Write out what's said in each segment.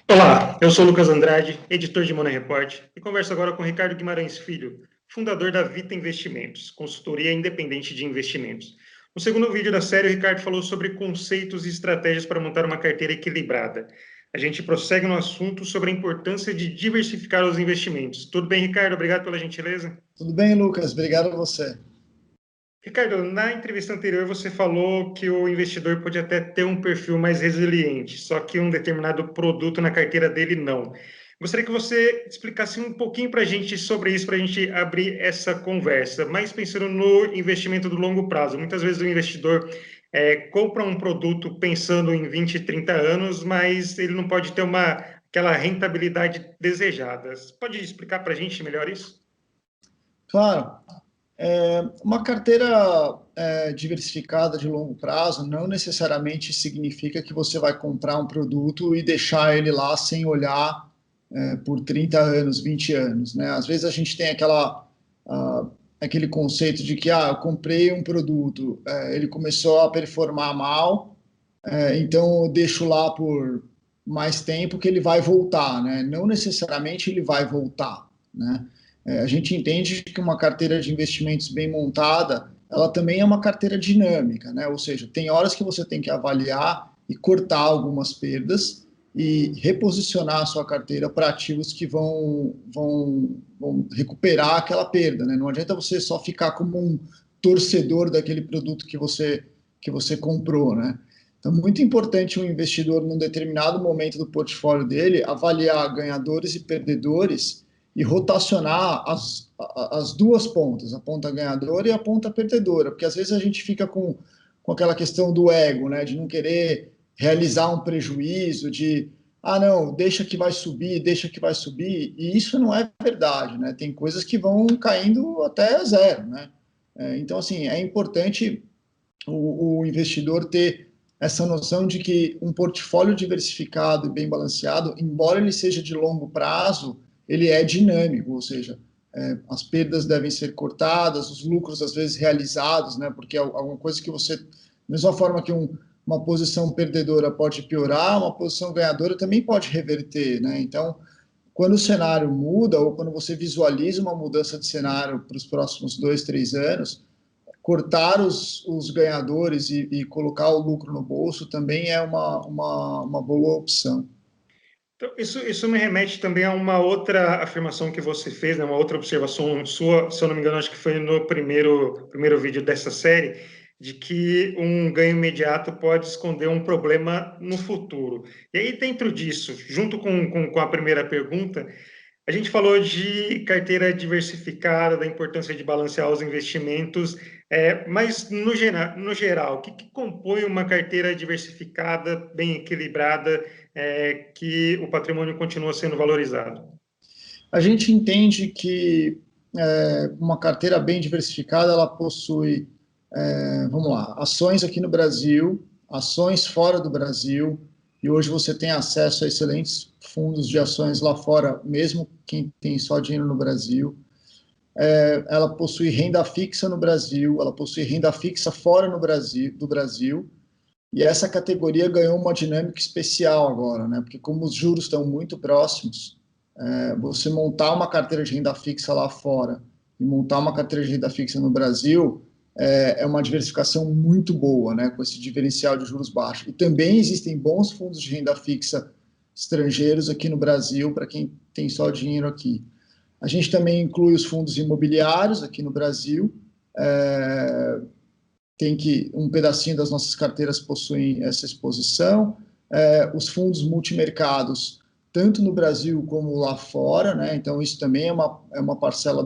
Olá, eu sou Lucas Andrade, editor de Money Report, e converso agora com Ricardo Guimarães Filho, fundador da Vita Investimentos, consultoria independente de investimentos. No segundo vídeo da série, o Ricardo falou sobre conceitos e estratégias para montar uma carteira equilibrada. A gente prossegue no assunto sobre a importância de diversificar os investimentos. Tudo bem, Ricardo? Obrigado pela gentileza. Tudo bem, Lucas? Obrigado a você. Ricardo, na entrevista anterior você falou que o investidor pode até ter um perfil mais resiliente, só que um determinado produto na carteira dele não. Gostaria que você explicasse um pouquinho para a gente sobre isso, para a gente abrir essa conversa, mais pensando no investimento do longo prazo. Muitas vezes o investidor compra um produto pensando em 20, 30 anos, mas ele não pode ter aquela rentabilidade desejada. Você pode explicar para a gente melhor isso? Claro, uma carteira diversificada de longo prazo não necessariamente significa que você vai comprar um produto e deixar ele lá sem olhar por 30 anos, 20 anos, né? Às vezes a gente tem aquele conceito de que eu comprei um produto, ele começou a performar mal, então eu deixo lá por mais tempo que ele vai voltar, né? Não necessariamente ele vai voltar, né? A gente entende que uma carteira de investimentos bem montada, ela também é uma carteira dinâmica, né? Ou seja, tem horas que você tem que avaliar e cortar algumas perdas e reposicionar a sua carteira para ativos que vão recuperar aquela perda, né? Não adianta você só ficar como um torcedor daquele produto que você comprou, né? Então, muito importante um investidor, num determinado momento do portfólio dele, avaliar ganhadores e perdedores e rotacionar as duas pontas, a ponta ganhadora e a ponta perdedora, porque às vezes a gente fica com aquela questão do ego, né, de não querer realizar um prejuízo, não, deixa que vai subir, e isso não é verdade, né, tem coisas que vão caindo até zero, né, então, assim, é importante o investidor ter essa noção de que um portfólio diversificado e bem balanceado, embora ele seja de longo prazo, ele é dinâmico, ou seja, as perdas devem ser cortadas, os lucros às vezes realizados, né, porque é alguma coisa que você, da mesma forma que uma posição perdedora pode piorar, uma posição ganhadora também pode reverter, né, então quando o cenário muda ou quando você visualiza uma mudança de cenário para os próximos 2, 3 anos, cortar os ganhadores e colocar o lucro no bolso também é uma boa opção. Então, isso me remete também a uma outra afirmação que você fez, né, uma outra observação sua, se eu não me engano, acho que foi no primeiro vídeo dessa série, de que um ganho imediato pode esconder um problema no futuro. E aí, dentro disso, junto com a primeira pergunta, a gente falou de carteira diversificada, da importância de balancear os investimentos, mas no geral, o que compõe uma carteira diversificada, bem equilibrada, que o patrimônio continua sendo valorizado? A gente entende que uma carteira bem diversificada, ela possui, vamos lá, ações aqui no Brasil, ações fora do Brasil, e hoje você tem acesso a excelentes fundos de ações lá fora, mesmo quem tem só dinheiro no Brasil. Ela possui renda fixa no Brasil, ela possui renda fixa fora do Brasil, e essa categoria ganhou uma dinâmica especial agora, né? Porque como os juros estão muito próximos, você montar uma carteira de renda fixa lá fora e montar uma carteira de renda fixa no Brasil é uma diversificação muito boa, né? Com esse diferencial de juros baixos. E também existem bons fundos de renda fixa estrangeiros aqui no Brasil para quem tem só dinheiro aqui. A gente também inclui os fundos imobiliários aqui no Brasil. É, tem que um pedacinho das nossas carteiras possuem essa exposição. Os fundos multimercados, tanto no Brasil como lá fora, né? Então, isso também é uma parcela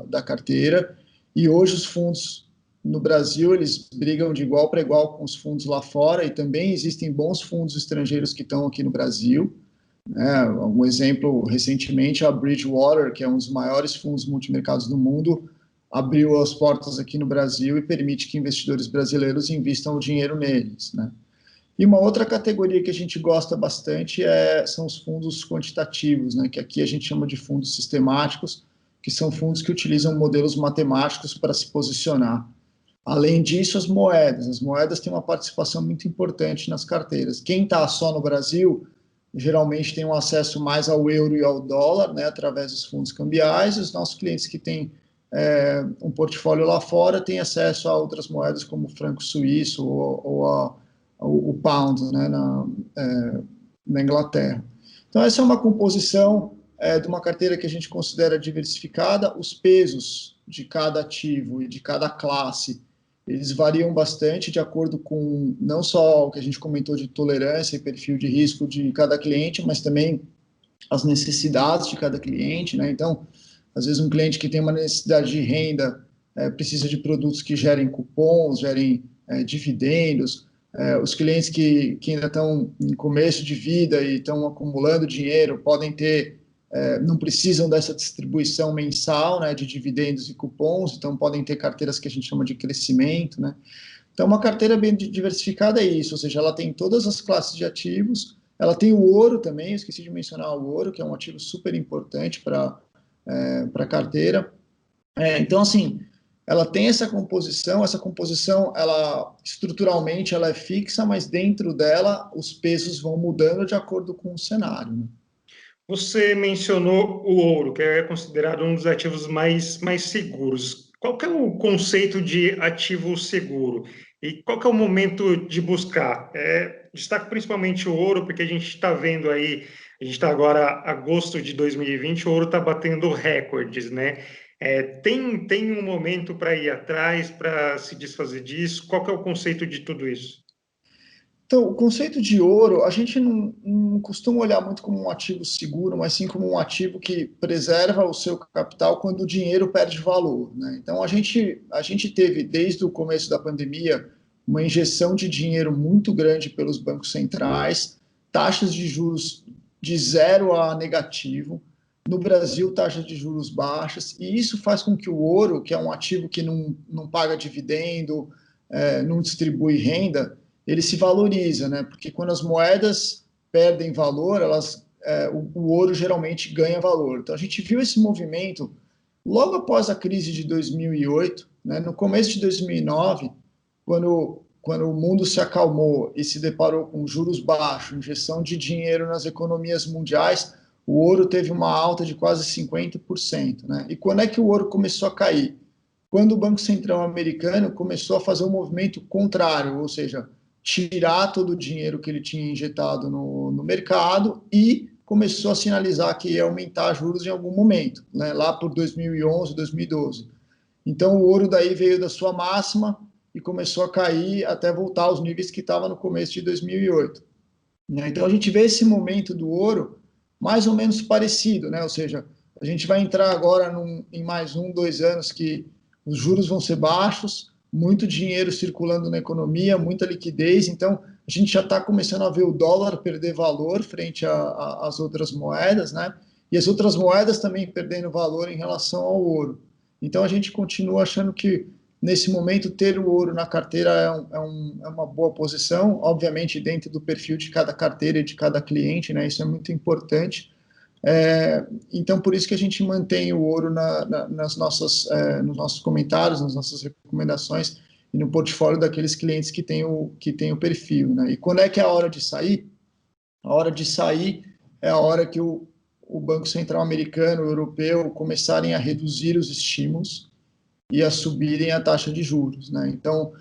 da carteira. E hoje os fundos no Brasil, eles brigam de igual para igual com os fundos lá fora, e também existem bons fundos estrangeiros que estão aqui no Brasil. Um exemplo, recentemente, a Bridgewater, que é um dos maiores fundos multimercados do mundo, abriu as portas aqui no Brasil e permite que investidores brasileiros investam o dinheiro neles, né? E uma outra categoria que a gente gosta bastante são os fundos quantitativos, né? Que aqui a gente chama de fundos sistemáticos, que são fundos que utilizam modelos matemáticos para se posicionar. Além disso, as moedas. As moedas têm uma participação muito importante nas carteiras. Quem está só no Brasil geralmente têm um acesso mais ao euro e ao dólar, né, através dos fundos cambiais, e os nossos clientes que têm um portfólio lá fora têm acesso a outras moedas como o franco suíço ou o pound, né, na Inglaterra. Então, essa é uma composição de uma carteira que a gente considera diversificada. Os pesos de cada ativo e de cada classe, eles variam bastante de acordo com não só o que a gente comentou de tolerância e perfil de risco de cada cliente, mas também as necessidades de cada cliente, né? Então, às vezes um cliente que tem uma necessidade de renda precisa de produtos que gerem cupons, gerem dividendos. Os clientes que ainda estão em começo de vida e estão acumulando dinheiro podem ter, não precisam dessa distribuição mensal, né, de dividendos e cupons, então podem ter carteiras que a gente chama de crescimento, né? Então, uma carteira bem diversificada é isso, ou seja, ela tem todas as classes de ativos, ela tem o ouro também, eu esqueci de mencionar o ouro, que é um ativo super importante para a carteira. Então, assim, ela tem essa composição, ela estruturalmente ela é fixa, mas dentro dela os pesos vão mudando de acordo com o cenário, né? Você mencionou o ouro, que é considerado um dos ativos mais seguros. Qual que é o conceito de ativo seguro? E qual que é o momento de buscar? Destaco principalmente o ouro, porque a gente está vendo aí, a gente está agora agosto de 2020, o ouro está batendo recordes, né? Tem um momento para ir atrás, para se desfazer disso? Qual que é o conceito de tudo isso? Então, o conceito de ouro, a gente não costuma olhar muito como um ativo seguro, mas sim como um ativo que preserva o seu capital quando o dinheiro perde valor, né? Então, a gente teve, desde o começo da pandemia, uma injeção de dinheiro muito grande pelos bancos centrais, taxas de juros de zero a negativo, no Brasil, taxas de juros baixas, e isso faz com que o ouro, que é um ativo que não paga dividendo, não distribui renda, ele se valoriza, né? Porque quando as moedas perdem valor, o ouro geralmente ganha valor. Então a gente viu esse movimento logo após a crise de 2008, né? No começo de 2009, quando o mundo se acalmou e se deparou com juros baixos, injeção de dinheiro nas economias mundiais, o ouro teve uma alta de quase 50%, né? E quando é que o ouro começou a cair? Quando o Banco Central americano começou a fazer um movimento contrário, ou seja, tirar todo o dinheiro que ele tinha injetado no mercado e começou a sinalizar que ia aumentar juros em algum momento, né, lá por 2011, 2012. Então, o ouro daí veio da sua máxima e começou a cair até voltar aos níveis que estava no começo de 2008. Né? Então, a gente vê esse momento do ouro mais ou menos parecido, né? Ou seja, a gente vai entrar agora em mais 1, 2 anos que os juros vão ser baixos, muito dinheiro circulando na economia, muita liquidez, então a gente já está começando a ver o dólar perder valor frente às outras moedas, né? E as outras moedas também perdendo valor em relação ao ouro. Então a gente continua achando que nesse momento ter o ouro na carteira é uma boa posição, obviamente dentro do perfil de cada carteira e de cada cliente, né? Isso é muito importante. Então, por isso que a gente mantém o ouro nos nossos comentários, nas nossas recomendações e no portfólio daqueles clientes que têm o perfil, né? E quando é que é a hora de sair? A hora de sair é a hora que o Banco Central americano, o europeu, começarem a reduzir os estímulos e a subirem a taxa de juros, né? Então,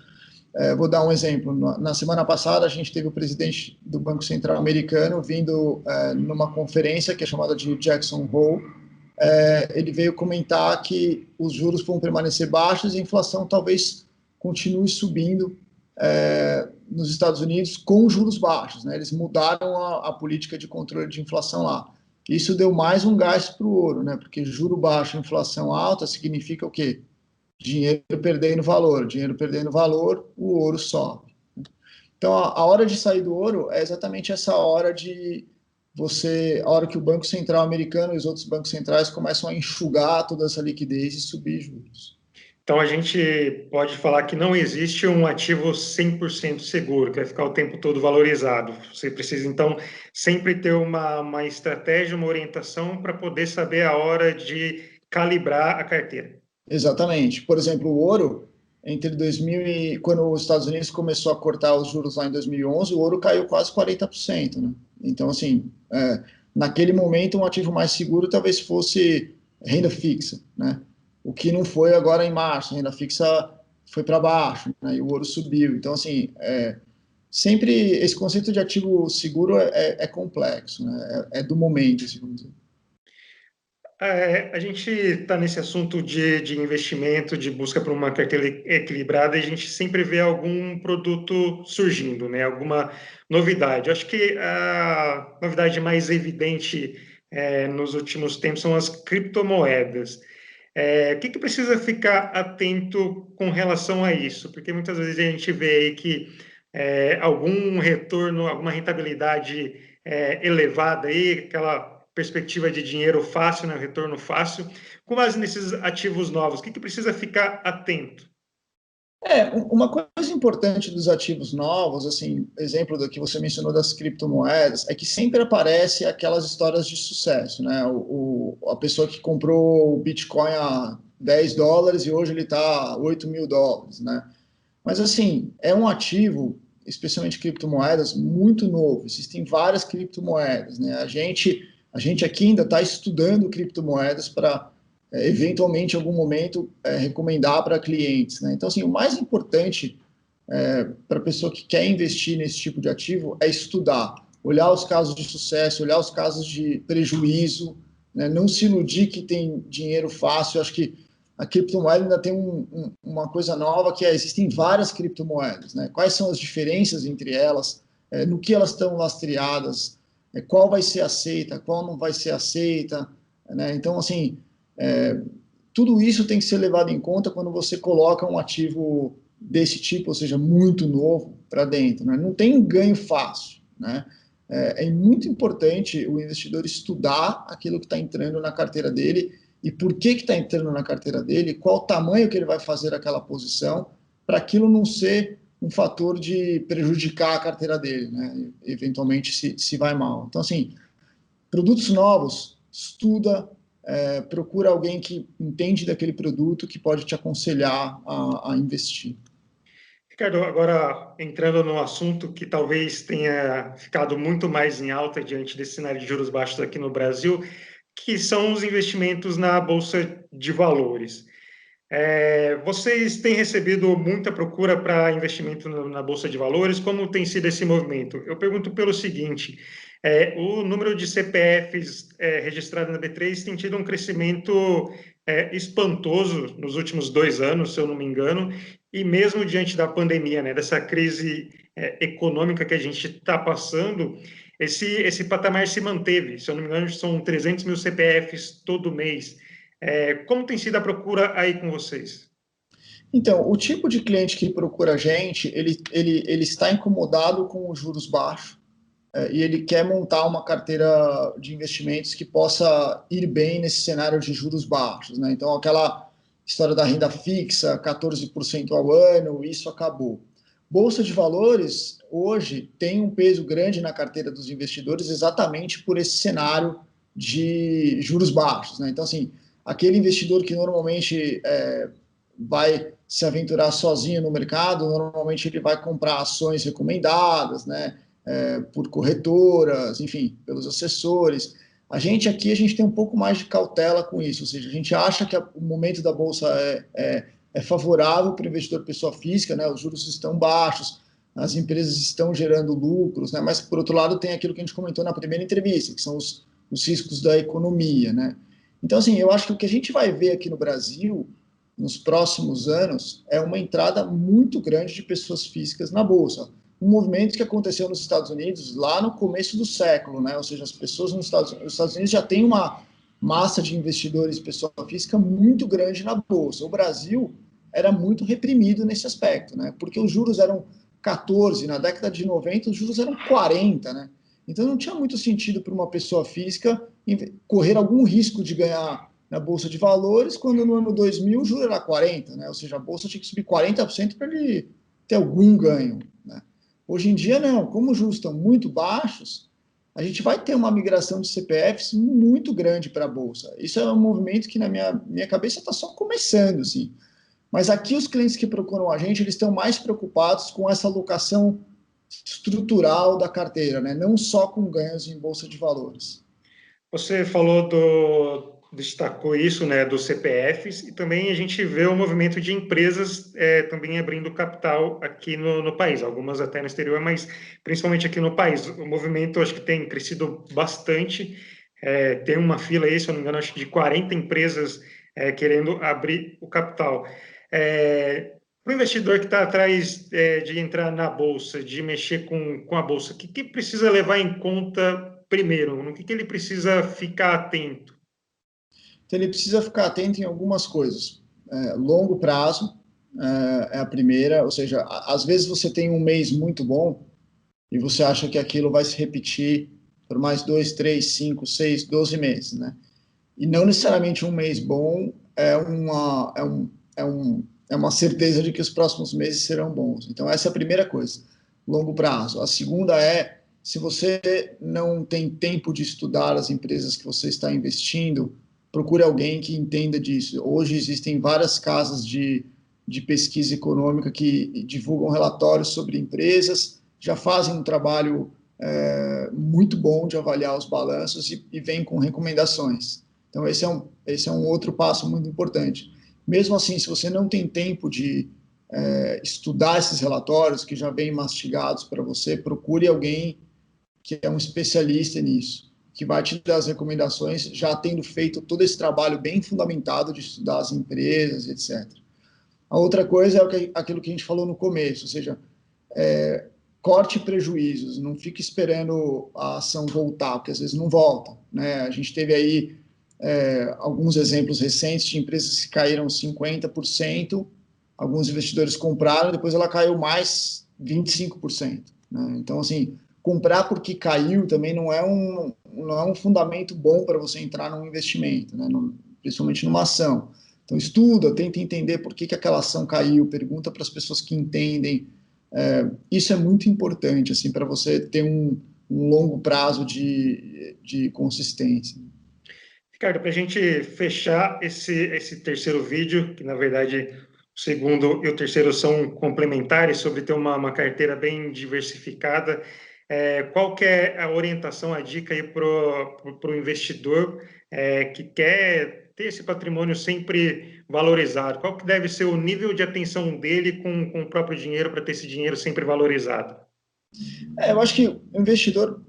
vou dar um exemplo. Na semana passada, a gente teve o presidente do Banco Central americano vindo numa conferência que é chamada de Jackson Hole. Ele veio comentar que os juros vão permanecer baixos e a inflação talvez continue subindo nos Estados Unidos com juros baixos, né? Eles mudaram a política de controle de inflação lá. Isso deu mais um gás para o ouro, né? Porque juro baixo, inflação alta significa o quê? Dinheiro perdendo valor, o ouro sobe. Então, a hora de sair do ouro é exatamente essa hora a hora que o Banco Central americano e os outros bancos centrais começam a enxugar toda essa liquidez e subir juros. Então, a gente pode falar que não existe um ativo 100% seguro, que vai ficar o tempo todo valorizado. Você precisa, então, sempre ter uma estratégia, uma orientação para poder saber a hora de calibrar a carteira. Exatamente. Por exemplo, o ouro, entre 2000 e quando os Estados Unidos começou a cortar os juros lá em 2011, o ouro caiu quase 40%, né? Então, assim, naquele momento, um ativo mais seguro talvez fosse renda fixa, né? O que não foi agora em março, a renda fixa foi para baixo, né? E o ouro subiu. Então, assim, sempre esse conceito de ativo seguro é complexo, né? É do momento, assim, vamos dizer. A gente está nesse assunto de investimento, de busca por uma carteira equilibrada, e a gente sempre vê algum produto surgindo, né? Alguma novidade. Eu acho que a novidade mais evidente nos últimos tempos são as criptomoedas. O que precisa ficar atento com relação a isso? Porque muitas vezes a gente vê aí que algum retorno, alguma rentabilidade elevada aí, aquela perspectiva de dinheiro fácil, né, retorno fácil, com base nesses ativos novos, o que precisa ficar atento? Uma coisa importante dos ativos novos, assim, exemplo do que você mencionou das criptomoedas, é que sempre aparece aquelas histórias de sucesso, né? A pessoa que comprou o Bitcoin a US$ 10 e hoje ele está a US$ 8.000, né? Mas, assim, é um ativo, especialmente criptomoedas, muito novo. Existem várias criptomoedas, né? A gente aqui ainda está estudando criptomoedas para, eventualmente, em algum momento, recomendar para clientes, né? Então, assim, o mais importante para a pessoa que quer investir nesse tipo de ativo é estudar, olhar os casos de sucesso, olhar os casos de prejuízo, né? Não se iludir que tem dinheiro fácil. Eu acho que a criptomoeda ainda tem uma coisa nova, que existem várias criptomoedas, né? Quais são as diferenças entre elas, no que elas estão lastreadas, qual vai ser aceita, qual não vai ser aceita, né? Então, assim, é, tudo isso tem que ser levado em conta quando você coloca um ativo desse tipo, ou seja, muito novo, para dentro, né? Não tem ganho fácil, né? É muito importante o investidor estudar aquilo que está entrando na carteira dele e por que está entrando na carteira dele, qual o tamanho que ele vai fazer aquela posição, para aquilo não ser um fator de prejudicar a carteira dele, né? Eventualmente se vai mal. Então, assim, produtos novos, estuda, procura alguém que entende daquele produto, que pode te aconselhar a investir. Ricardo, agora entrando no assunto que talvez tenha ficado muito mais em alta diante desse cenário de juros baixos aqui no Brasil, que são os investimentos na Bolsa de Valores. Vocês têm recebido muita procura para investimento na Bolsa de Valores? Como tem sido esse movimento? Eu pergunto pelo seguinte: o número de CPFs registrados na B3 tem tido um crescimento espantoso nos últimos 2 anos, se eu não me engano, e mesmo diante da pandemia, né, dessa crise econômica que a gente está passando, esse patamar se manteve. Se eu não me engano, são 300 mil CPFs todo mês. Como tem sido a procura aí com vocês? Então, o tipo de cliente que procura a gente, ele está incomodado com os juros baixos, e ele quer montar uma carteira de investimentos que possa ir bem nesse cenário de juros baixos, né? Então, aquela história da renda fixa, 14% ao ano, isso acabou. Bolsa de valores, hoje, tem um peso grande na carteira dos investidores exatamente por esse cenário de juros baixos, né? Então, assim, aquele investidor que normalmente vai se aventurar sozinho no mercado, normalmente ele vai comprar ações recomendadas, né? Por corretoras, enfim, pelos assessores. A gente tem um pouco mais de cautela com isso, ou seja, a gente acha que o momento da bolsa é favorável para o investidor pessoa física, né? Os juros estão baixos, as empresas estão gerando lucros, né? Mas por outro lado tem aquilo que a gente comentou na primeira entrevista, que são os riscos da economia, né? Então, assim, eu acho que o que a gente vai ver aqui no Brasil nos próximos anos é uma entrada muito grande de pessoas físicas na bolsa, um movimento que aconteceu nos Estados Unidos lá no começo do século, né? Ou seja, as pessoas nos Estados Unidos já têm uma massa de investidores, pessoa física, muito grande na bolsa. O Brasil era muito reprimido nesse aspecto, né? Porque os juros eram 14, na década de 90 os juros eram 40, né? Então não tinha muito sentido para uma pessoa física correr algum risco de ganhar na bolsa de valores, quando no ano 2000 o juro era 40, né? Ou seja, a bolsa tinha que subir 40% para ele ter algum ganho, né? Hoje em dia, não. Como os juros estão muito baixos, a gente vai ter uma migração de CPFs muito grande para a Bolsa. Isso é um movimento que, na minha cabeça, está só começando, assim. Mas aqui os clientes que procuram a gente, eles estão mais preocupados com essa alocação estrutural da carteira, né? Não só com ganhos em bolsa de valores. Você destacou isso, né, dos CPFs, e também a gente vê o movimento de empresas também abrindo capital aqui no país, algumas até no exterior, mas principalmente aqui no país. O movimento, acho que tem crescido bastante, tem uma fila aí, se eu não me engano, acho que de 40 empresas querendo abrir o capital. Para o investidor que está atrás de entrar na bolsa, de mexer com a bolsa, o que precisa levar em conta primeiro? No que ele precisa ficar atento? Então, ele precisa ficar atento em algumas coisas. Longo prazo é a primeira, ou seja, às vezes você tem um mês muito bom e você acha que aquilo vai se repetir por mais 2, 3, 5, 6, 12 meses, né? E não necessariamente um mês bom é uma certeza de que os próximos meses serão bons. Então, essa é a primeira coisa, longo prazo. A segunda é, se você não tem tempo de estudar as empresas que você está investindo, procure alguém que entenda disso. Hoje existem várias casas de pesquisa econômica que divulgam relatórios sobre empresas, já fazem um trabalho muito bom de avaliar os balanços e vêm com recomendações. Então, esse é um outro passo muito importante. Mesmo assim, se você não tem tempo de estudar esses relatórios que já vêm mastigados para você, procure alguém que é um especialista nisso, que vai te dar as recomendações, já tendo feito todo esse trabalho bem fundamentado de estudar as empresas, etc. A outra coisa é aquilo que a gente falou no começo, ou seja, corte prejuízos, não fique esperando a ação voltar, porque às vezes não volta, né? A gente teve aí alguns exemplos recentes de empresas que caíram 50%, alguns investidores compraram, depois ela caiu mais 25%. Né? Então, assim, comprar porque caiu também não é um fundamento bom para você entrar num investimento, né? Principalmente numa ação. Então, estuda, tenta entender por que aquela ação caiu, pergunta para as pessoas que entendem. Isso é muito importante assim, para você ter um longo prazo de consistência. Ricardo, para a gente fechar esse terceiro vídeo, que na verdade o segundo e o terceiro são complementares, sobre ter uma carteira bem diversificada, qual que é a orientação, a dica aí para o investidor que quer ter esse patrimônio sempre valorizado? Qual que deve ser o nível de atenção dele com o próprio dinheiro para ter esse dinheiro sempre valorizado? Eu acho que o investidor,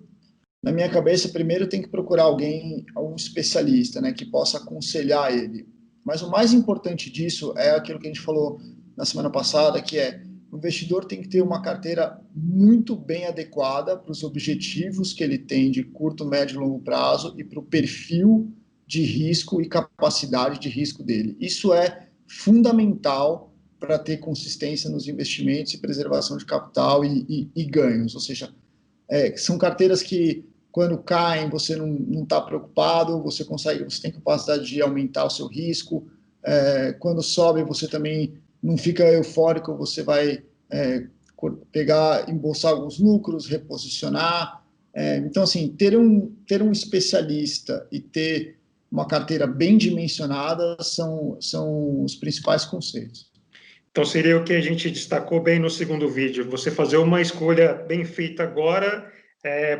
na minha cabeça, primeiro tem que procurar algum especialista, né, que possa aconselhar ele. Mas o mais importante disso é aquilo que a gente falou na semana passada, que é o investidor tem que ter uma carteira muito bem adequada para os objetivos que ele tem de curto, médio e longo prazo e para o perfil de risco e capacidade de risco dele. Isso é fundamental para ter consistência nos investimentos e preservação de capital e ganhos, ou seja, são carteiras que, quando caem, você não está preocupado, você tem capacidade de aumentar o seu risco. Quando sobe, você também não fica eufórico, você vai pegar, embolsar alguns lucros, reposicionar. Então, assim, ter um especialista e ter uma carteira bem dimensionada são os principais conceitos. Então, seria o que a gente destacou bem no segundo vídeo. Você fazer uma escolha bem feita agora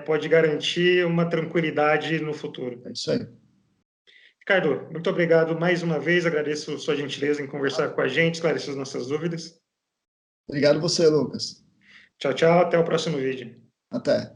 pode garantir uma tranquilidade no futuro. É isso aí. Ricardo, muito obrigado mais uma vez. Agradeço sua gentileza em conversar com a gente, esclarecer as nossas dúvidas. Obrigado você, Lucas. Tchau, tchau. Até o próximo vídeo. Até.